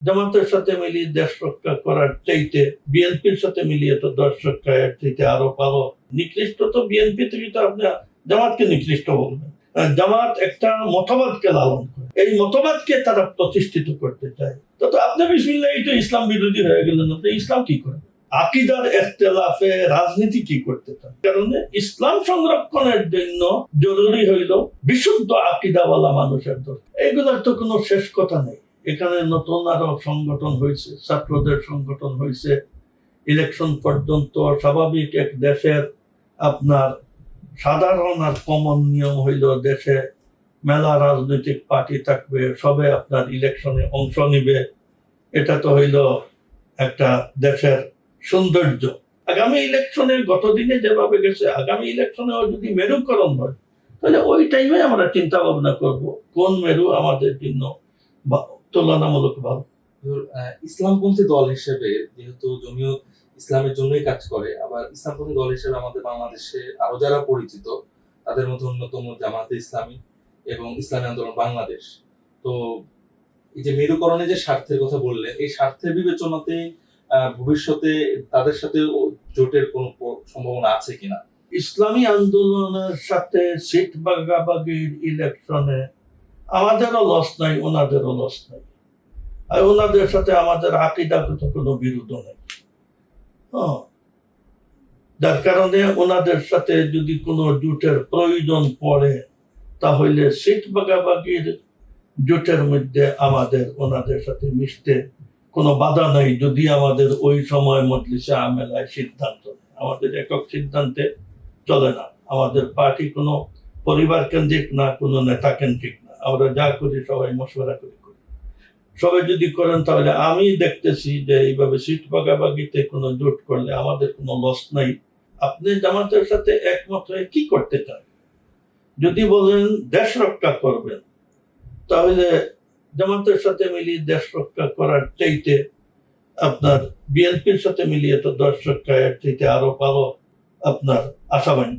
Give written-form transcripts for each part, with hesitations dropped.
জামাতের সাথে মিলিয়ে দেশ রক্ষা করার চাইতে বিএনপির সাথে মিলিয়ে তো দেশ রক্ষার চাইতে আরো ভালো। নিকৃষ্ট তো বিএনপি থেকে তো আপনি জামাতকে নিকৃষ্ট বলবেন। জামাত একটা মতবাদকে লালন করে, এই মতবাদকে তারা প্রতিষ্ঠিত করতে চায়। তো আপনি বিসমিল্লাহ তো ইসলাম বিরোধী হয়ে গেলেন। আপনি ইসলাম কি করেন? আকিদার ইখতিলাফে রাজনীতি কি করতে চান? কারণে ইসলাম সংরক্ষণের জন্য জরুরি হইল বিশুদ্ধ আকিদাওয়ালা মানুষের দরকার। এগুলোর তো কোনো শেষ কথা নেই। এখানে নতুন আরো সংগঠন হয়েছে, ছাত্রদের সংগঠন হয়েছে। ইলেকশন পর্যন্ত স্বাভাবিক এক দেশের আপনার সাধারণ আর কমন নিয়ম হইল দেশে মেলা রাজনৈতিক পার্টি থাকবে, সবে আপনার ইলেকশনে অংশ নিবে। এটা তো হইল একটা দেশের সৌন্দর্য। আগামী ইলেকশনে গতদিনে যেভাবে গেছে, আগামী ইলেকশনেও যদি মেরুকরণ হয় তাহলে ওই টাইমে আমরা চিন্তা ভাবনা করব কোন মেরু আমাদের জন্য তুলনামূলক ভালো। ইসলামপন্থী দল হিসেবে যেহেতু জমিয়ত ইসলামের জন্যই কাজ করে, আবার ইসলামপন্থী দল হিসেবে আমাদের বাংলাদেশে আরো যারা পরিচিত তাদের মধ্যে অন্যতম জামাতে ইসলামী এবং ইসলামী আন্দোলন বাংলাদেশ। তো এই যে মেরুকরণে যে স্বার্থের কথা বললেন, এই স্বার্থের বিবেচনাতে ভবিষ্যতে তাদের সাথে জোটের কোন সম্ভাবনা আছে কিনা? ইসলামী আন্দোলনের সাথে সিট ভাগাভাগির ইলেকশনে আমাদেরও লস নাই, ওনাদেরও লস নাই। আর ওনাদের সাথে আমাদের আকীদাগত কোনো বিরোধ নেই। যার কারণে ওনাদের সাথে যদি কোনো জোটের প্রয়োজন পড়ে তাহলে সিট ভাগাভাগির জোটের মধ্যে আমাদের ওনাদের সাথে মিশতে কোনো বাধা নাই, যদি আমাদের ওই সময় মজলিসে আমেলায় সিদ্ধান্ত নেয়। আমাদের একক সিদ্ধান্তে চলে না। আমাদের পার্টি কোনো পরিবার কেন্দ্রিক না, কোনো নেতা কেন্দ্রিক না। আমরা যা করি সবাই মশওয়ারা করে করি। সবাই যদি করেন তাহলে আমি দেখতেছি যে এইভাবে সিট ভাগাভাগিতে কোনো জোট করলে আমাদের কোনো লস নাই। আপনি জামাতের সাথে একমত হয়ে কি করতে চান? যদি বলেন দেশ রক্ষা করবেন তাহলে জামাতের সাথে মিলিয়ে দেশ রক্ষা করার চাইতে আপনার বিএনপির সাথে মিলিয়ে তো দেশ রক্ষার চাইতে আরো ভালো আপনার আশাবাণী।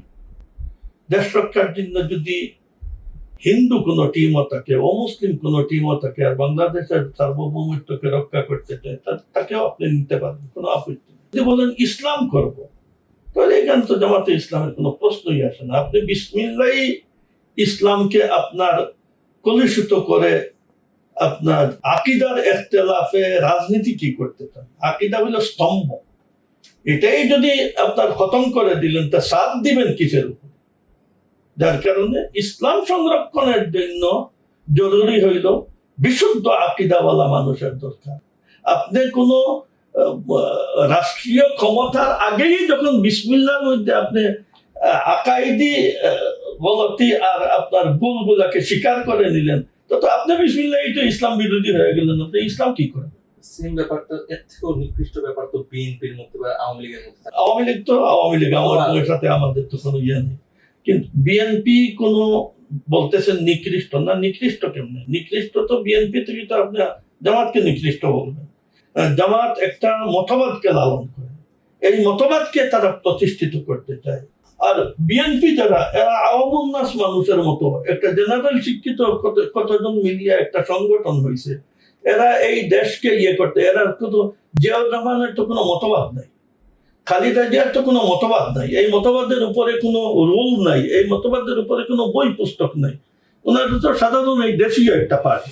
দেশ রক্ষার জন্য যদি হিন্দু কোনো টিমও থাকে, অমুসলিম কোনো টিমও থাকে, আর বাংলাদেশের সার্বভৌমত্বকে রক্ষা করতে চায়, তাকেও আপনি নিতে পারবেন, কোনো আপত্তি নেই। যদি বলেন ইসলাম করব তাহলে এখানে তো জামাতে ইসলামের কোনো প্রশ্নই আসে না। আপনি বিসমিল্লাহ ইসলামকে আপনার কলুষিত করে আপনার আকিদার ইখতিলাফে রাজনীতি কি করতে চান? আকিদা হলো স্তম্ভ, এটাই যদি আপনার খতম করে দিলেন তা সাথ দিবেন কিসের উপর? যার কারণে ইসলাম সংরক্ষণের জন্য জরুরি হইল বিশুদ্ধ আকিদাওয়ালা মানুষের দরকার। আপনি কোনো রাষ্ট্রীয় ক্ষমতার আগেই যখন বিসমিল্লাহর মধ্যে আপনি আকাইদি গলতি আর আপনার ভুলগুলাকে স্বীকার করে নিলেন, তো আপনি বিসমিল্লাহ তো ইসলাম বিরোধী হয়ে গেলেন। আপনি ইসলাম কি করেন? সেম ব্যাপারটা, এর থেকেও নিকৃষ্ট ব্যাপার তো বিএনপির মধ্যে বা আওয়ামী লীগের মধ্যে। আওয়ামী লীগ তো আওয়ামী লীগ, আমাদের সাথে আমাদের তো কোনো ইয়ে নেই। কিন্তু বিএনপি কোনো বলতেছেন নিকৃষ্ট না, নিকৃষ্ট কেমনে? নিকৃষ্ট তো বিএনপি থেকে তো আপনি জামাতকে নিকৃষ্ট বলবেন। জামাত একটা মতবাদকে লালন করে, এই মতবাদকে তারা প্রতিষ্ঠিত করতে চায়। আর বিএনপি যারা, এরা আওয়ামুন নাস মানুষের মতো একটা জেনারেল শিক্ষিত কতজন মিলিয়ে একটা সংগঠন হয়েছে। এরা এই দেশকে ইয়ে করতে, এরা কিন্তু জিয়াউর রহমানের তো কোনো মতবাদ নাই, খালেদা জিয়ার তো কোনো মতবাদ নাই, এই মতবাদের উপরে কোনো রুল নাই, এই মতবাদের উপরে কোনো বই পুস্তক নাই। ওনারা তো সাধারণ এই দেশীয় একটা পার্টি।